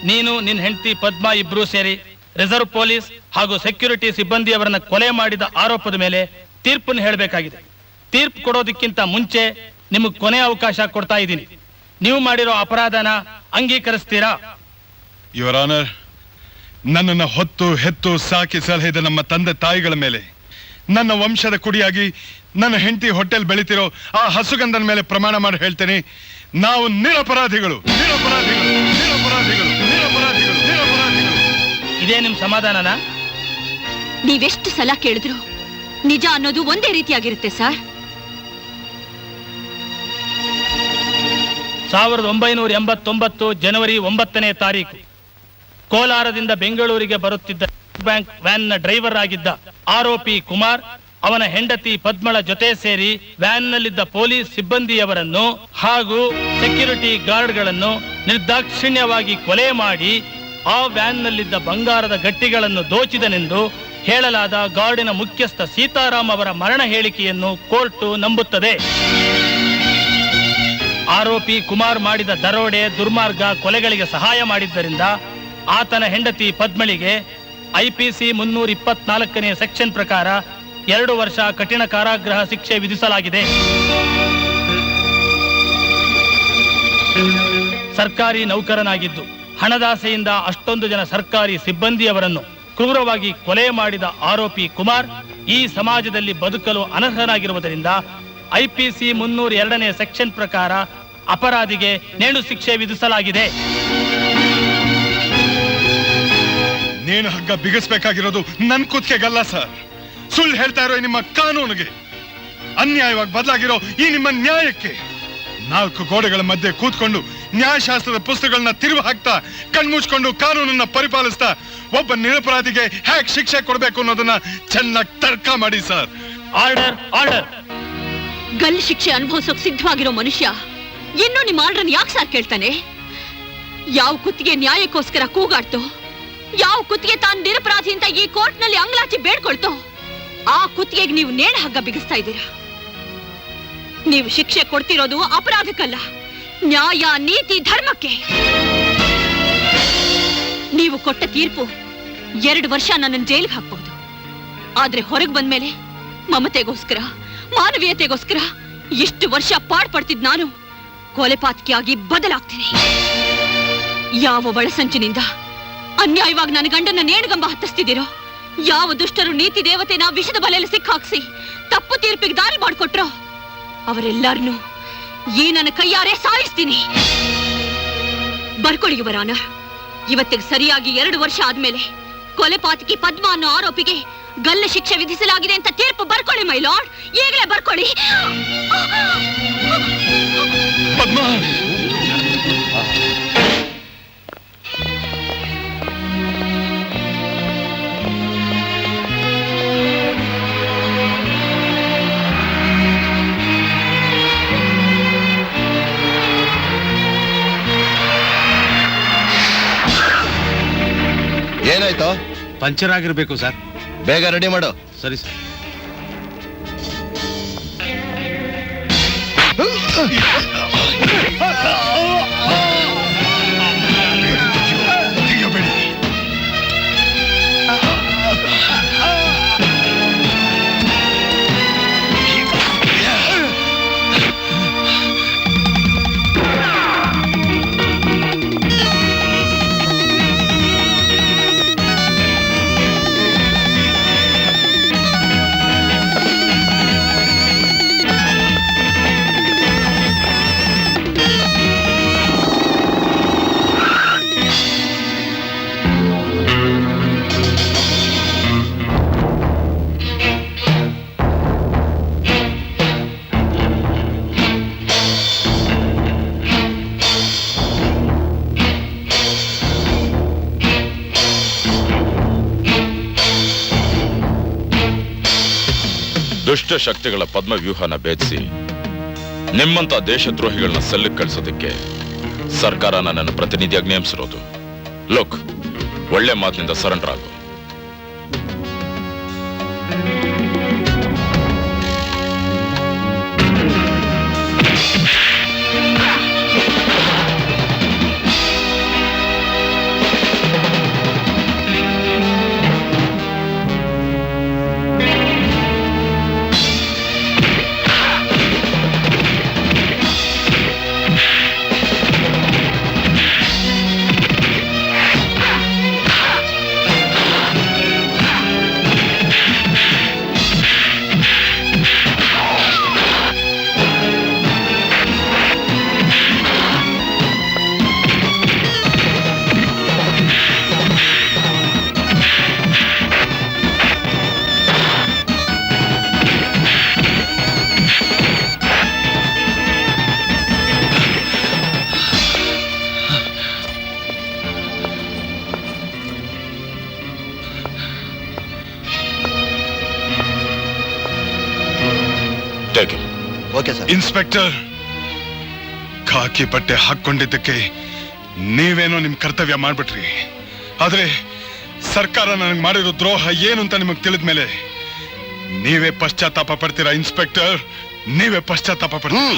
ನೀನು ನಿನ್ನ ಹೆಂಡತಿ ಪದ್ಮಾ ಇಬ್ರು ಸೇರಿ ರಿಸರ್ವ್ ಪೊಲೀಸ್ ಹಾಗೂ ಸೆಕ್ಯೂರಿಟಿ ಸಿಬ್ಬಂದಿಯವರನ್ನ ಕೊಲೆ ಮಾಡಿದ ಆರೋಪದ ಮೇಲೆ ತೀರ್ಪನ್ನು ಹೇಳಬೇಕಾಗಿದೆ. ತೀರ್ಪು ಕೊಡೋದಕ್ಕಿಂತ ಮುಂಚೆ ನಿಮಗೆ ಕೊನೆ ಅವಕಾಶ ಕೊಡ್ತಾ ಇದ್ದೀನಿ. ನೀವು ಮಾಡಿರೋ ಅಪರಾಧನ ಅಂಗೀಕರಿಸ್ತೀರಾ? ಯುವರ್ ಆನರ್, ನನ್ನನ್ನು ಹೊತ್ತು ಹೆತ್ತು ಸಾಕಿ ಸಲಹಿದ ನಮ್ಮ ತಂದೆ ತಾಯಿಗಳ ಮೇಲೆ, ನನ್ನ ವಂಶದ ಕುಡಿಯಾಗಿ ನನ್ನ ಹೆಂಡತಿ ಹೊಟ್ಟೆಲ್ ಬೆಳಿತಿರೋ ಆ ಹಸುಗಂಧನ ಮೇಲೆ ಪ್ರಮಾಣ ಮಾಡಿ ಹೇಳ್ತೇನೆ, ನಾವು ನಿರಪರಾಧಿಗಳು, ನಿರಪರಾಧಿಗಳು, ನಿರಪರಾಧಿಗಳು, ನಿರಪರಾಧಿಗಳು, ನಿರಪರಾಧಿಗಳು. ಇದೇ ನಿಮ್ ಸಮಾಧಾನನಾ? ನೀವೆಷ್ಟು ಸಲ ಕೇಳಿದ್ರು ನಿಜ ಅನ್ನೋದು ಒಂದೇ ರೀತಿಯಾಗಿರುತ್ತೆ ಸರ್. 1989 ಜನವರಿ 9ನೇ ತಾರೀಕು ಕೋಲಾರದಿಂದ ಬೆಂಗಳೂರಿಗೆ ಬರುತ್ತಿದ್ದ ಬ್ಯಾಂಕ್ ವ್ಯಾನ್ನ ಡ್ರೈವರ್ ಆಗಿದ್ದ ಆರೋಪಿ ಕುಮಾರ್ ಅವನ ಹೆಂಡತಿ ಪದ್ಮಳ ಜೊತೆ ಸೇರಿ ವ್ಯಾನ್ನಲ್ಲಿದ್ದ ಪೊಲೀಸ್ ಸಿಬ್ಬಂದಿಯವರನ್ನು ಹಾಗೂ ಸೆಕ್ಯೂರಿಟಿ ಗಾರ್ಡ್ಗಳನ್ನು ನಿರ್ದಾಕ್ಷಿಣ್ಯವಾಗಿ ಕೊಲೆ ಮಾಡಿ ಆ ವ್ಯಾನ್ನಲ್ಲಿದ್ದ ಬಂಗಾರದ ಗಟ್ಟಿಗಳನ್ನು ದೋಚಿದನೆಂದು ಹೇಳಲಾದ ಗಾರ್ಡಿನ ಮುಖ್ಯಸ್ಥ ಸೀತಾರಾಮ್ ಅವರ ಮರಣ ಹೇಳಿಕೆಯನ್ನು ಕೋರ್ಟು ನಂಬುತ್ತದೆ. ಆರೋಪಿ ಕುಮಾರ್ ಮಾಡಿದ ದರೋಡೆ, ದುರ್ಮಾರ್ಗ, ಕೊಲೆಗಳಿಗೆ ಸಹಾಯ ಮಾಡಿದ್ದರಿಂದ ಆತನ ಹೆಂಡತಿ ಪದ್ಮಳಿಗೆ IPC 324ನೇ ಸೆಕ್ಷನ್ ಪ್ರಕಾರ 2 ವರ್ಷ ಕಠಿಣ ಕಾರಾಗೃಹ ಶಿಕ್ಷೆ ವಿಧಿಸಲಾಗಿದೆ. ಸರ್ಕಾರಿ ನೌಕರನಾಗಿದ್ದು ಹಣದಾಸೆಯಿಂದ ಅಷ್ಟೊಂದು ಜನ ಸರ್ಕಾರಿ ಸಿಬ್ಬಂದಿಯವರನ್ನು ಕ್ರೂರವಾಗಿ ಕೊಲೆ ಮಾಡಿದ ಆರೋಪಿ ಕುಮಾರ್ ಈ ಸಮಾಜದಲ್ಲಿ ಬದುಕಲು ಅನರ್ಹನಾಗಿರುವುದರಿಂದ IPC 302ನೇ ಸೆಕ್ಷನ್ ಪ್ರಕಾರ ಅಪರಾಧಿಗೆ ನೇಣು ಶಿಕ್ಷೆ ವಿಧಿಸಲಾಗಿದೆ. ನೇಣು ಹಗ್ಗ ಬಿಗಿಸ್ಬೇಕಾಗಿರೋದು ನನ್ ಕುತ್ತಿಗೆಗಲ್ಲ ಸರ್, ಸುಳ್ಳು ಹೇಳ್ತಾ ಇರೋ ನಿಮ್ಮ ಕಾನೂನಿಗೆ, ಅನ್ಯಾಯವಾಗಿ ಬದಲಾಗಿರೋ ಈ ನಿಮ್ಮ ನ್ಯಾಯಕ್ಕೆ. 4 ಗೋಡೆಗಳ ಮಧ್ಯೆ ಕೂತ್ಕೊಂಡು ನ್ಯಾಯಶಾಸ್ತ್ರದ ಪುಸ್ತಕಗಳನ್ನ ತಿರುವು ಹಾಕ್ತಾ ಕಣ್ಮುಚ್ಕೊಂಡು ಕಾನೂನನ್ನ ಪರಿಪಾಲಿಸ್ತಾ ಒಬ್ಬ ನಿರಪರಾಧಿಗೆ ಹೇಗೆ ಶಿಕ್ಷೆ ಕೊಡಬೇಕು ಅನ್ನೋದನ್ನ ಚೆನ್ನಾಗಿ ತರ್ಕ ಮಾಡಿ ಸರ್. Order, order. ಗಲ್ಲು ಶಿಕ್ಷೆ ಅನುಭವಿಸೋಕ್ ಸಿದ್ಧವಾಗಿರೋ ಮನುಷ್ಯ ಇನ್ನೂ ನಿಮ್ಮ ಆರ್ಡರ್ನ ಯಾಕೆ ಸರ್ ಕೇಳ್ತಾನೆ? ಯಾವ ಕುತ್ತಿಗೆ ನ್ಯಾಯಕ್ಕೋಸ್ಕರ ಕೂಗಾಡ್ತೋ, ಯಾವ ಕುತ್ತಿಗೆ ತಾನು ನಿರಪರಾಧಿ ಅಂತ ಈ ಕೋರ್ಟ್ನಲ್ಲಿ ಅಂಗ್ಲಾಚಿ ಬೇಡ್ಕೊಳ್ತೋ, ಆ ಕುತ್ತಿಗೆಗೆ ನೀವು ನೇಣು ಹಗ್ಗ ಬಿಗಿಸ್ತಾ ಇದ್ದೀರಾ. ನೀವು ಶಿಕ್ಷೆ ಕೊಡ್ತಿರೋದು ಅಪರಾಧಕ್ಕಲ್ಲ, ನ್ಯಾಯ, ನೀತಿ, ಧರ್ಮಕ್ಕೆ. ನೀವು ಕೊಟ್ಟ ತೀರ್ಪು 2 ವರ್ಷ ನನ್ನನ್ನು ಜೈಲಿಗೆ ಹಾಕ್ಬಹುದು. ಆದ್ರೆ ಹೊರಗೆ ಬಂದ್ಮೇಲೆ ಮಮತೆಗೋಸ್ಕರ, ಮಾನವೀಯತೆಗೋಸ್ಕರ ಎಷ್ಟು ವರ್ಷ ಪಾಡ್ಪಡ್ತಿದ್ ನಾನು ಕೊಲೆಪಾತಕಿಯಾಗಿ ಬದಲಾಗ್ತೀನಿ. ಯಾವ ಒಳಸಂಚಿನಿಂದ ಅನ್ಯಾಯವಾಗಿ ನನ್ನ ಗಂಡನ ನೇಣುಗಂಬ ಹತ್ತಿಸ್ತಿದ್ದೀರೋ, ಯಾವ ದುಷ್ಟರು ನೀತಿ ದೇವತೆನ ವಿಷದ ಬಲೆಯಲ್ಲಿ ಸಿಕ್ಕಾಕ್ಸಿ ತಪ್ಪು ತೀರ್ಪಿಗೆ ದಾರಿ ಮಾಡಿಕೊಟ್ರೋ ಅವರೆಲ್ಲರನ್ನೂ ಈ ನನ್ನ ಕೈಯಾರೆ ಸಾಯಿಸ್ತೀನಿ. ಬರ್ಕೊಳ್ಳಿ ಯುವರ್ ಆನರ್, ಇವತ್ತಿಗೆ ಸರಿಯಾಗಿ 2 ವರ್ಷ ಆದ್ಮೇಲೆ ಕೊಲೆಪಾತಕಿ ಪದ್ಮಾ ಅನ್ನೋ ಆರೋಪಿಗೆ ಗಲ್ಲು ಶಿಕ್ಷೆ ವಿಧಿಸಲಾಗಿದೆ ಅಂತ ತೀರ್ಪು ಬರ್ಕೊಳ್ಳಿ ಮೈ ಲಾರ್ಡ್, ಈಗಲೇ ಬರ್ಕೊಳ್ಳಿ. ಪದ್ಮಾ, ಏನಾಯ್ತು? ಪಂಚರ್ ಆಗಿರ್ಬೇಕು ಸರ್. ಬೇಗ ರೆಡಿ ಮಾಡು. ಸರಿ ಸರ್. ದುಷ್ಟ ಶಕ್ತಿಗಳ ಪದ್ಮ ವ್ಯೂಹನ ಭೇದಿಸಿ ನಿಮ್ಮಂತ ದೇಶದ್ರೋಹಿಗಳನ್ನ ಸೆಲ್ಲಕ್ಕೆ ಕಳಿಸೋದಕ್ಕೆ ಸರ್ಕಾರ ನನ್ನನ್ನು ಪ್ರತಿನಿಧಿಯಾಗಿ ನೇಮಿಸಿರೋದು. ಲೋಕ್, ಒಳ್ಳೆ ಮಾತಿನಿಂದ ಸರೆಂಡರ್ ಆಗು. Take him. Okay sir. Inspector, khaki ಬಟ್ಟೆ ಹಾಕೊಂಡಿದ್ದಕ್ಕೆ ನೀವೇನೋ ನಿಮ್ ಕರ್ತವ್ಯ ಮಾಡ್ಬಿಟ್ರಿ. ಆದ್ರೆ ಸರ್ಕಾರ ನನಗೆ ಮಾಡಿರೋ ದ್ರೋಹ ಏನು ಅಂತ ನಿಮಗೆ ತಿಳಿದ ಮೇಲೆ ನೀವೇ ಪಶ್ಚಾತ್ತಾಪ ಪಡ್ತೀರಾ ಇನ್ಸ್ಪೆಕ್ಟರ್, ನೀವೇ ಪಶ್ಚಾತ್ತಾಪ ಪಡ್ತೀರಾ.